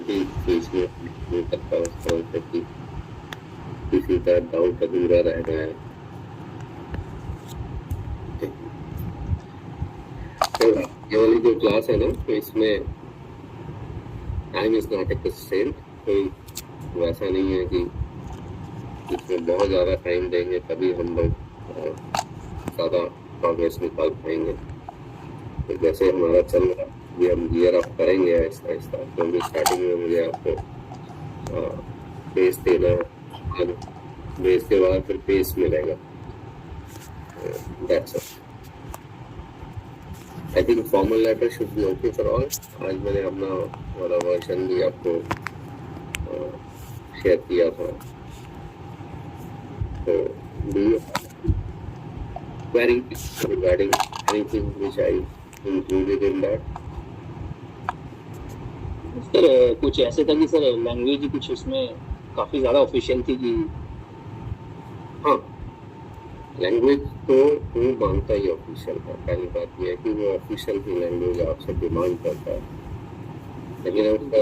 भी बीच में नहीं करता उस तरह से कि किसी का डाउट अधूरा रह गया है। तो ये वाली जो क्लास है ना, तो इसमें time is not a constraint. कोई वैसा नहीं है कि इसमें बहुत ज़्यादा टाइम देंगे तभी हम लोग ज़्यादा प्रोग्रेस निकाल पाएंगे। तो जैसे हमारा चल रहा है ये हम गियर अप करेंगे आहिस्ता आहिस्ता, क्योंकि स्टार्टिंग में मुझे आपको बेस देना है, बेस के बाद फिर बेस मिलेगा। That's it. I think formal letter should be okay for all. आज मैंने अपना वाला वर्जन भी आपको शेयर किया था। तो do you query regarding anything which I included in that? Sir कुछ ऐसे था कि सर लैंग्वेज कुछ उसमें काफी ज्यादा ऑफिशियल थी कि हाँ, लैंग्वेज तो वो मानता ही ऑफिशियल है। पहली बात यह है कि वो ऑफिशियल की लैंग्वेज आपसे डिमांड करता है, लेकिन उसका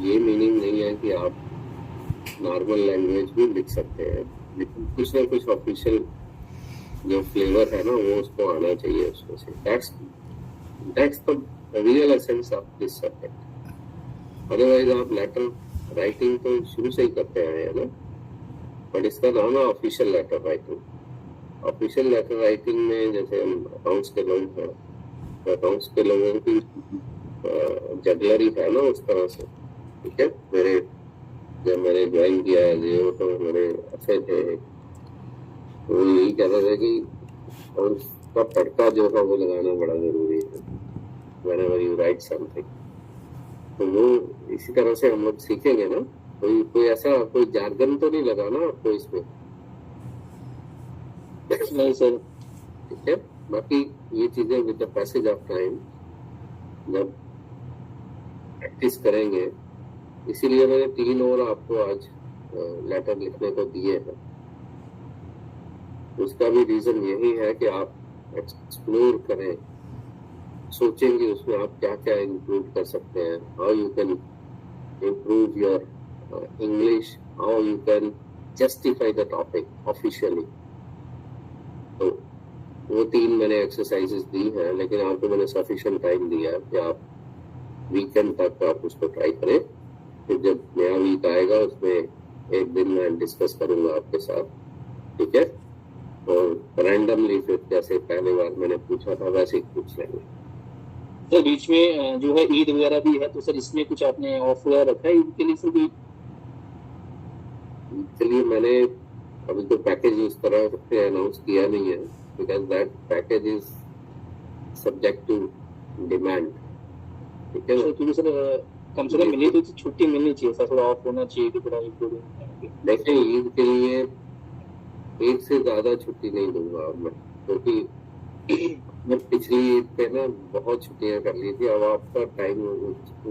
ये मीनिंग नहीं है कि आप नॉर्मल लैंग्वेज भी लिख सकते हैं, लेकिन कुछ ना कुछ ऑफिशियल जो फ्लेवर है ना वो उसको आना चाहिए उसमें से। That's the real essence of this subject. Otherwise आप लेटर राइटिंग तो शुरू से ही करते आए हैं ना, बट इसका नाम है official letter writing. Official letter writing में जैसे हम अकाउंट्स के लोग हैं, तो अकाउंट्स के लोगों की जगलरी है ना उस तरह से। ठीक है, जब मैंने ज्वाइन किया है तो मेरे अच्छे थे, तो यही कहते थे कि उसका तड़का जो है वो लगाना बड़ा जरूरी है whenever you write something। तो वो इसी तरह से हम लोग सीखेंगे ना। कोई ऐसा कोई जार्गन तो नहीं लगाना आपको इसमें, नहीं सर। ठीक है। बाकी ये चीजें with the passage of time जब प्रैक्टिस करेंगे, इसीलिए मैंने 3 और आपको आज लेटर लिखने को दिए हैं। उसका भी रीजन यही है कि आप एक्सप्लोर करें, सोचेंगे उसमें आप क्या क्या इंक्लूड कर सकते हैं, how you can improve your English, how you can justify the topic officially। तो वो 3 मैंने एक्सरसाइजेस दी हैं, लेकिन आपको मैंने सफिशिएंट टाइम दिया है कि आप वीकेंड तक आप उसको ट्राई करें। फिर जब नया वीक आएगा उसमें एक दिन मैं डिस्कस करूंगा आपके साथ, ठीक है। और रैंडमली फिर जैसे पहले बार मैंने पूछा था वैसे ही पूछ लेंगे। सर बीच में जो है ईद वगैरह भी है, तो सर इसमें कुछ आपने ऑफ वगैरह रखा है ईद के लिए? सर चलिए, मैंने अभी तो पैकेज उस तरह से अनाउंस किया नहीं है, because that package is subject to demand. ठीक है, क्योंकि सर कम से कम मिली तो छुट्टी मिलनी चाहिए सर, थोड़ा ऑफ होना चाहिए कि थोड़ा देखिए ईद के लिए एक से ज्यादा छुट्टी नहीं दूंगा अब मैं, क्योंकि मैं पिछली ईद पे ना बहुत छुट्टियां कर ली थी। अब आपका टाइम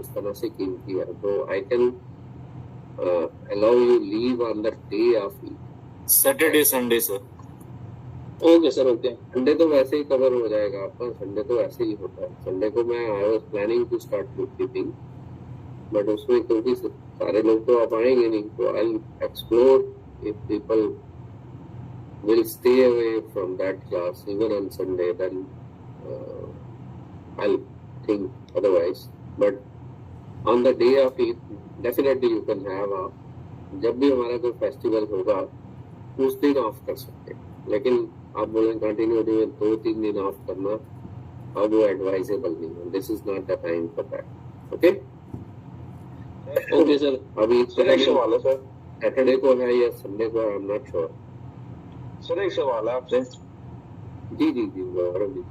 उस तरह से कीमती है, तो I can allow you leave on the day of Eid, Saturday Sunday sir. Okay sir, okay. Sunday तो वैसे ही कवर हो जाएगा आपका, संडे तो ऐसे ही होता है। संडे को मैं I was planning to start book keeping, but उसमें क्योंकि सारे लोग तो आप आएंगे नहीं, तो I explore if people will stay away from that class even on Sunday, then I'll think otherwise। But on the day of Eid, definitely you can have a, जब भी हमारा कोई फेस्टिवल होगा उस दिन ऑफ कर सकते हैं, लेकिन आप बोले कंटिन्यूटी में 2-3 दिन ऑफ करना, अब वो एडवाइजेबल नहीं है। This is not the time for that. Okay okay sir. अभी सवाल है सर, सैटरडे को है या संडे को, I am not sure. Sir एक सवाल है आपसे। जी जी जी गौरव जी।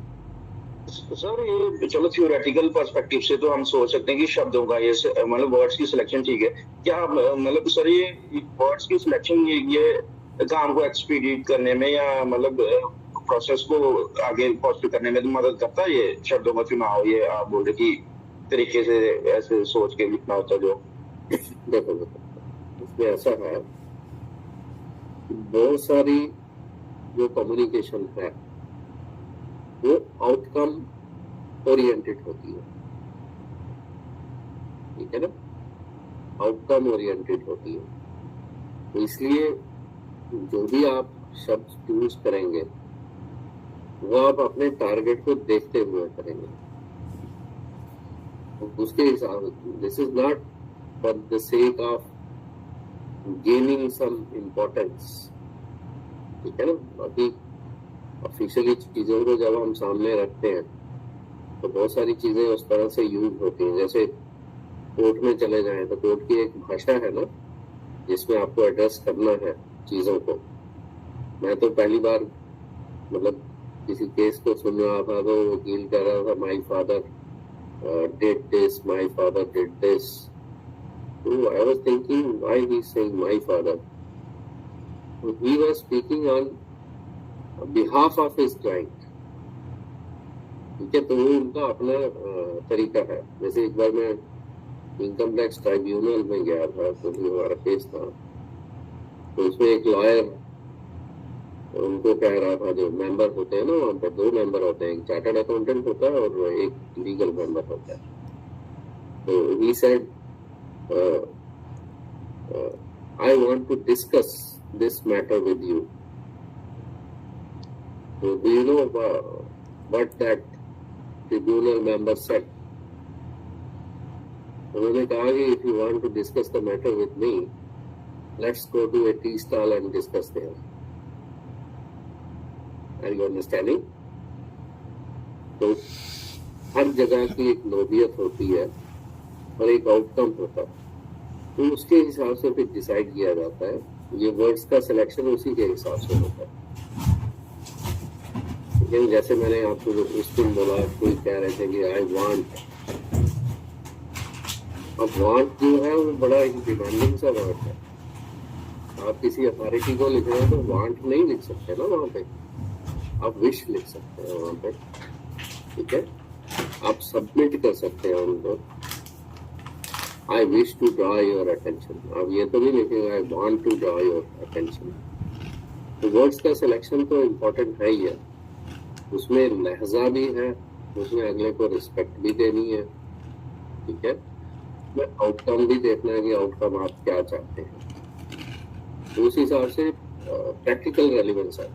सर ये चलो थ्योरेटिकल पर्सपेक्टिव से तो हम सोच सकते हैं कि शब्दों का ये मतलब वर्ड्स की सिलेक्शन ठीक है, क्या मतलब सर ये वर्ड्स की सिलेक्शन ये काम को एक्सपीडिएट करने में या मतलब प्रोसेस को आगे पॉजिटिव करने में तो मदद करता है? ये शब्दों का चुनाव, ये आप बोल रहे कि तरीके से ऐसे सोच के लिखना होता है जो। देखो इसमें ऐसा है, बहुत सारी जो कम्युनिकेशन है वो आउटकम ओरिएंटेड होती है, ठीक है ना। आउटकम ओरिएंटेड होती है। तो इसलिए जो भी आप शब्द चूज करेंगे वो आप अपने टारगेट को देखते हुए करेंगे। तो उसके हिसाब से this is not for the sake of gaining some importance, ठीक है ना। बाकी ऑफिशियली चीजों को जब हम सामने रखते हैं तो बहुत सारी चीजें उस तरह से यूज होती हैं। जैसे कोर्ट में चले जाएं तो कोर्ट की एक भाषा है ना जिसमें आपको एड्रेस करना है चीजों को। मैं तो पहली बार मतलब किसी केस को सुन रहा था तो वकील कह रहा था my father did this, my father did this. तो I was thinking why he is saying my father. He was speaking on behalf of his client, ठीक है। तो वो उनका अपना तरीका है। जैसे एक बार मैं इनकम टैक्स ट्राइब्यूनल में गया था तो हमारा केस था, तो उसमें एक लॉयर उनको कह रहा था, जो मेंबर होते हैं ना वहाँ पे 2 मेंबर होते हैं, एक चार्टर्ड अकाउंटेंट होता है और एक लीगल मेंबर होता है। तो he said I want to discuss this matter with you. तो do you know what that tribunal member said? उन्होंने कहा कि if you want to discuss the matter with me, let's go to a tea stall and discuss there. Are you understanding? तो हर जगह की एक नोबियत होती है और एक आउटकम होता है, तो उसके हिसाब से फिर डिसाइड किया जाता है। ये वर्ड्स का सिलेक्शन उसी के हिसाब से होता है। लेकिन जैसे मैंने आपको उस दिन बोला, कोई कह रहे थे कि आई वांट, अब वांट जो है वो बड़ा एक डिमांडिंग सा वर्ड है। आप किसी अथॉरिटी को लिख रहे हैं तो वांट नहीं लिख सकते ना वहां पे, आप विश लिख सकते हैं वहां पे, ठीक है। आप सबमिट कर सकते हैं उनको, I wish to draw your attention. आप ये तो नहीं लिखेंगे I want to draw your attention. तो वर्ड्स का सिलेक्शन तो इम्पोर्टेंट है ही है, उसमें लहजा भी है, उसमें अगले को रिस्पेक्ट भी देनी है, ठीक है। में आउटकम भी देखना है कि आउटकम आप क्या चाहते हैं। तो उस हिसाब से प्रैक्टिकल रेलिवेंस है।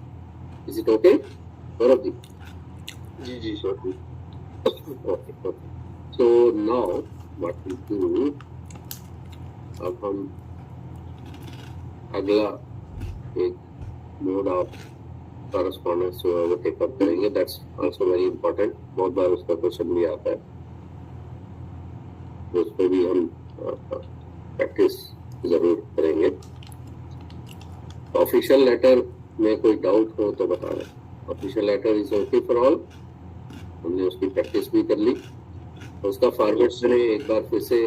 Is it okay? Gaurav ji जी sir. Okay okay. So now what we do, अब हम अगला एक मोड ऑफ कॉरेस्पॉन्डेंस जो है वो टेकअप करेंगे। That's also very important. बहुत बार उसका क्वेश्चन भी आता है, उस पर भी हम प्रैक्टिस जरूर करेंगे। ऑफिशियल लेटर में कोई डाउट हो तो बता दें। Official letter is okay for all. हमने उसकी प्रैक्टिस भी कर ली। उसका फॉर्मेट मैंने एक बार फिर से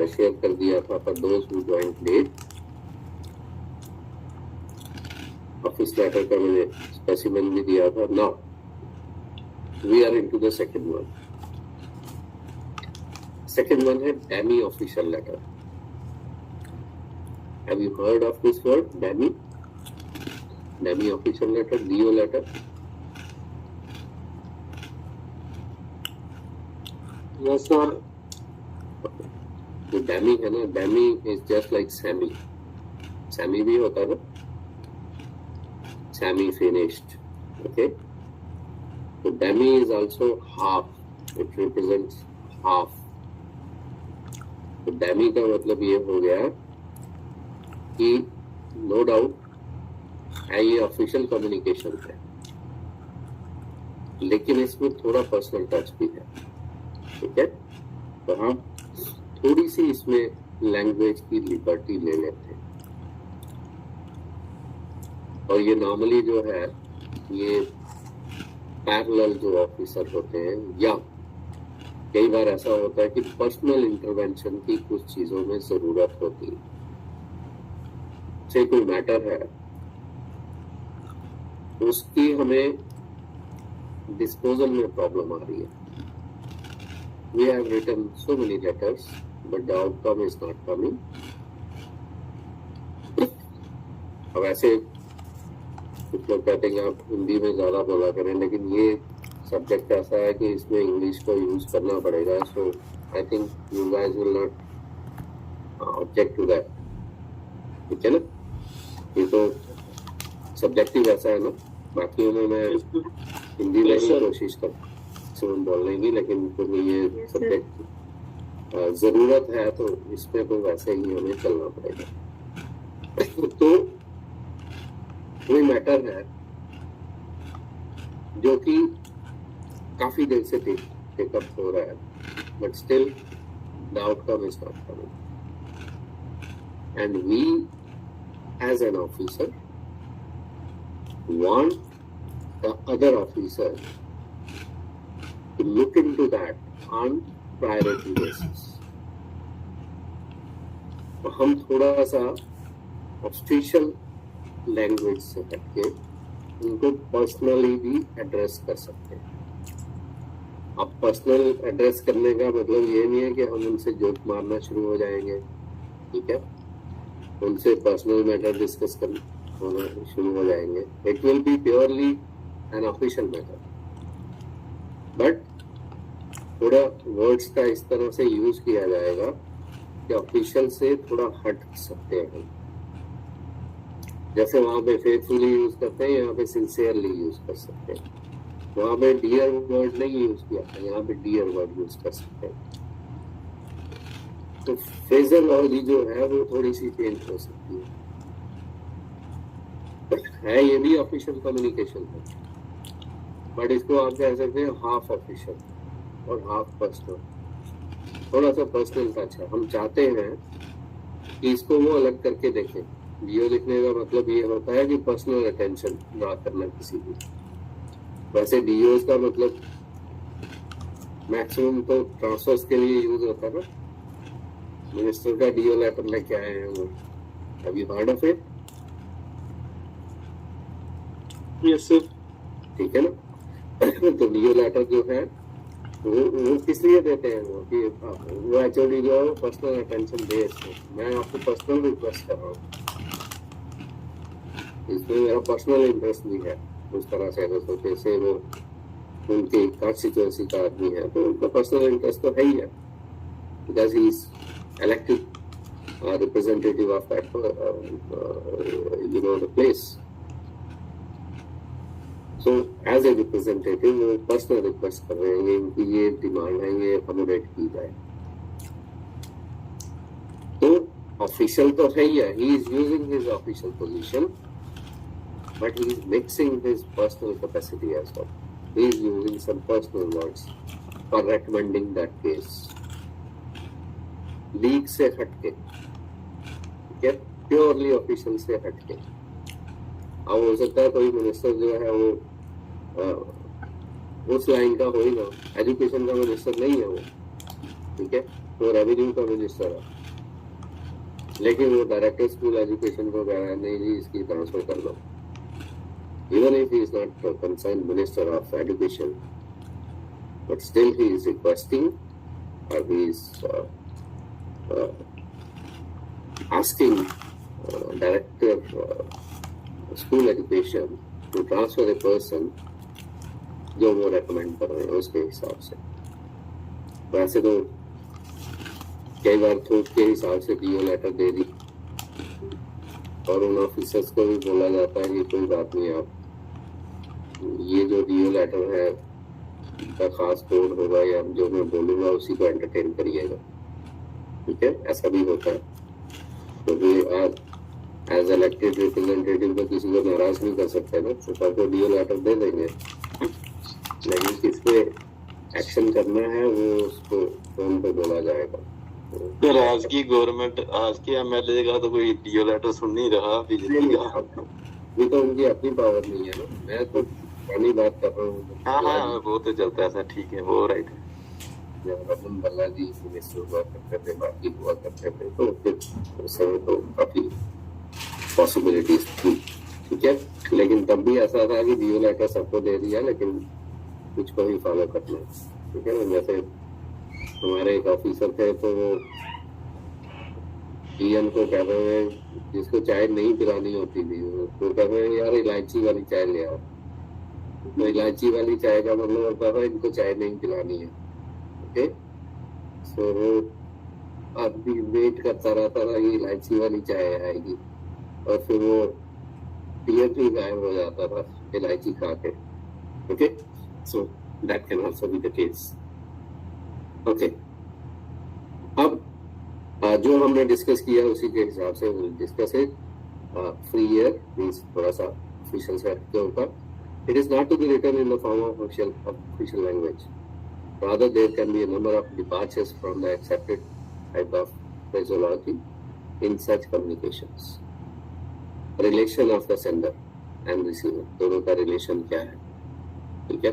शेयर कर दिया था for those who joined late. Office letter का मैंने स्पेसिमेन भी दिया था। Now we are into the second one. Second one है demi official letter. Have you heard of this word demi? Demi official letter, DO letter. Yes sir. जो demi है ना, demi is just like semi. Semi भी होता है ना, semi finished, okay. तो demi is also half, it represents half. तो Demi का मतलब ये हो गया कि नो डाउट है ये ऑफिशियल कम्युनिकेशन है, लेकिन इसमें थोड़ा पर्सनल टच भी है, ठीक है। तो हम थोड़ी सी इसमें लैंग्वेज की लिबर्टी ले लेते हैं। और ये नॉर्मली जो है ये पैरेलल जो ऑफिसर होते हैं, या कई बार ऐसा होता है कि पर्सनल इंटरवेंशन की कुछ चीजों में जरूरत होती है। से कोई मैटर है, उसकी हमें डिस्पोजल में प्रॉब्लम आ रही है। We have written so many letters but the outcome is not coming. अब ऐसे कुछ लोग कहते हैं कि आप हिंदी में ज्यादा बोला करें, लेकिन ये सब्जेक्ट ऐसा है कि इसमें इंग्लिश को यूज करना पड़ेगा। So I think you guys will not object to that, ठीक है ना। ये तो सब्जेक्टिव ऐसा है ना, बाकी में मैं हिंदी में ही कोशिश करता हूँ बोलने की, लेकिन तुम्हें ये सब्जेक्ट जरूरत है तो इसमें तो वैसे ही हमें चलना पड़ेगा। तो कोई मैटर है जो कि काफी देर से टेकअप हो रहा है, but still the outcome is not coming, and we as an officer want the other officer to look into that on priority basis. तो हम थोड़ा सा ऑफिशियल लैंग्वेज से हटके उनको पर्सनली भी एड्रेस कर सकते हैं। अब पर्सनल एड्रेस करने का मतलब ये नहीं है कि हम उनसे जोक मारना शुरू हो जाएंगे, ठीक है, उनसे पर्सनल मैटर डिस्कस करना शुरू हो जाएंगे। It will be purely an official matter, but थोड़ा वर्ड्स का इस तरह से यूज किया जाएगा कि ऑफिशियल से थोड़ा हट सकते हैं। जैसे वहां पे फेथफुली यूज करते हैं, यहाँ पे सिंसियरली यूज कर सकते हैं। वहां पे डियर वर्ड नहीं यूज किया था, यहाँ पे डियर वर्ड यूज कर सकते हैं। तो फ्रेजोलॉजी जो है वो थोड़ी सी चेंज हो सकती है, ये भी ऑफिशियल कम्युनिकेशन है, बट इसको आप कह सकते हैं हाफ ऑफिशियल और हाफ पर्सनल, थोड़ा सा पर्सनल टच है। हम चाहते हैं कि इसको वो अलग करके देखें। डीओ लिखने का मतलब ये होता है कि पर्सनल अटेंशन ड्रा करना किसी की। वैसे डीओ का मतलब मैक्सिमम तो ट्रांसफर्स के लिए यूज होता है ना। मिनिस्टर का डीओ लेटर लेके आए हैं वो, अभी heard of it? Yes sir. ठीक है ना। तो डीओ लेटर जो है वो किस लिए देते हैं, वो एचओडी जो है पर्सनल अटेंशन दे इसको। मैं आपको पर्सनल रिक्वेस्ट कर रहा हूँ, इसमें मेरा पर्सनल इंटरेस्ट भी है उस तरह से। तो जैसे वो उनके कॉन्स्टिट्यूएंसी का आदमी है तो उनका पर्सनल इंटरेस्ट तो है ही है, because he is elected representative of that the place. So as a representative वो पर्सनल रिक्वेस्ट कर रहे हैं, इनकी ये डिमांड है, ये अकोमोडेट की जाए। तो ऑफिशियल तो है ही है, he is using his official position, but he is mixing his personal capacity as well. He is using some personal words for recommending that case. League से हटके, ठीक है, प्योरली ऑफिशियल से हटके। अब हो सकता है कोई मिनिस्टर जो है वो उस लाइन का हो ही ना, एजुकेशन का मिनिस्टर नहीं है वो, ठीक है, तो रेवेन्यू का मिनिस्टर है, लेकिन वो डायरेक्टर स्कूल एजुकेशन को कह रहा है नहीं जी इसकी ट्रांसफर कर दो। Even if he is not a concerned minister of education, but still he is requesting or he is asking director school education to transfer a person जो वो recommend कर रहे हैं उसके हिसाब से। वैसे तो कई बार थोक के हिसाब से डीओ लेटर दे दी और उन ऑफिसर्स को भी बोला जाता है कि कोई बात नहीं, आप ये जो डीओ लेटर है का खास कोड होगा या जो मैं बोलूंगा उसी को एंटरटेन करिएगा, ठीक है, ऐसा भी होता है। क्योंकि आप एज इलेक्टेड रिप्रेजेंटेटिव को किसी को नाराज नहीं कर सकते ना, तो सबको डीओ लेटर दे देंगे, लेकिन किस पे एक्शन करना है वो उसको फोन पे बोला जाएगा। सर आज की गवर्नमेंट, आज के एमएलए का तो कोई डीओ लेटर सुन नहीं रहा, बिजली का ये तो उनकी अपनी पावर नहीं है ना, मैं तो अपनी बात कर रहा हूँ। हाँ वो तो चलता है सर, ठीक है, वो राइट है। जब रमन बालाजी मिनिस्टर हुआ करते थे, बाकी हुआ करते थे, तो फिर उस समय तो काफी पॉसिबिलिटीज थी, ठीक है, लेकिन तब भी ऐसा था कि डीओ लेटर सबको दे दिया, लेकिन कुछ को ही फॉलो करना, ठीक है। जैसे हमारे एक ऑफिसर थे तो वो डीएम को कह रहे हैं जिसको चाय नहीं पिलानी होती थी, तो कह रहे हैं यार इलायची वाली चाय ले आओ, तो इलायची वाली चाय का मतलब होता था इनको चाय नहीं पिलानी है, ओके। सो आदमी वेट करता रहता था ये इलायची वाली चाय आएगी, और फिर वो टीयर भी गायब हो जाता था इलायची खा के. Okay, so that can also be the case. Okay, अब जो हमने डिस्कस किया उसी के हिसाब से will discuss it. Free year means थोड़ा सा ऑफिशियल सेट के ऊपर. It is not to be written in the form of official language. Rather, there can be a number of departures from the accepted type of phraseology in such communications. Relation of the sender and receiver, दोनों का relation क्या है, ठीक है?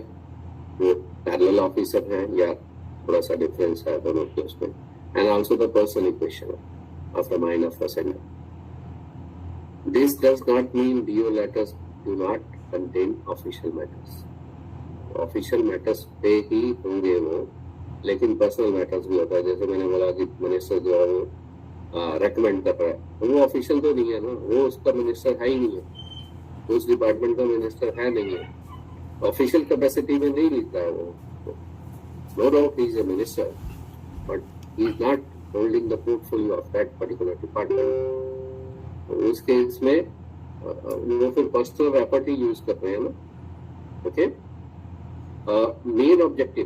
वो parallel officer है या थोड़ा सा difference है दोनों के उसमें, and also the person in question of the mind of the sender. This does not mean DO letters do not contain official matters. Official matters पे ही होंगे वो, लेकिन पर्सनल मैटर्स भी होता है. जैसे मैंने बोला कि मिनिस्टर जो है वो रेकमेंड कर रहा है, वो ऑफिशियल तो नहीं है ना, वो उसका मिनिस्टर है ही नहीं है, उस डिपार्टमेंट का मिनिस्टर है नहीं है, ऑफिशियल कैपेसिटी में नहीं लिखता है वो. No doubt he is a minister, but he is not holding the portfolio of that particular department. उस केस में वो फिर पर्सनल प्रॉपर्टी यूज कर रहे हैं ना. ओके, मेन ऑब्जेक्टिव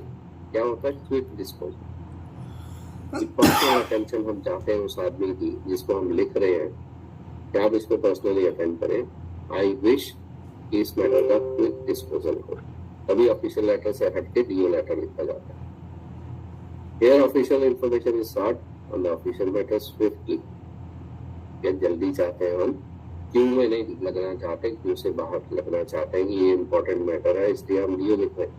क्या होता है? Quick disposal. पर्सनल अटेंशन हम चाहते हैं उस आदमी की जिसको हम लिख रहे हैं कि आप इसको पर्सनली अटेंड करें. आई विश कि इस मैटर का क्विक डिस्पोजल हो, तभी ऑफिशियल लेटर से हटके डीओ लेटर लिखा जाता है. Here official information is sought on the official matter swiftly. जल्दी चाहते हैं हम, क्यों में नहीं लगना चाहते, क्यों से बाहर लगना चाहते हैं कि ये इंपॉर्टेंट मैटर है, इसलिए हम डीओ लिख रहे हैं.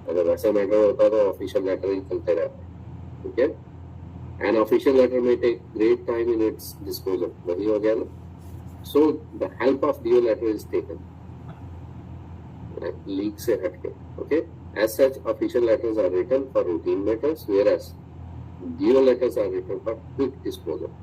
अगर वैसा मैटर होता तो ऑफिशियल लेटर ही चलते रहते. ठीक है, एन ऑफिशियल लेटर में take great time in its disposal. वही हो गया ना. So the help of DO letter is taken लीक से हटके. Okay, as such official letters are written for routine matters, whereas DO letters are written for quick disposal.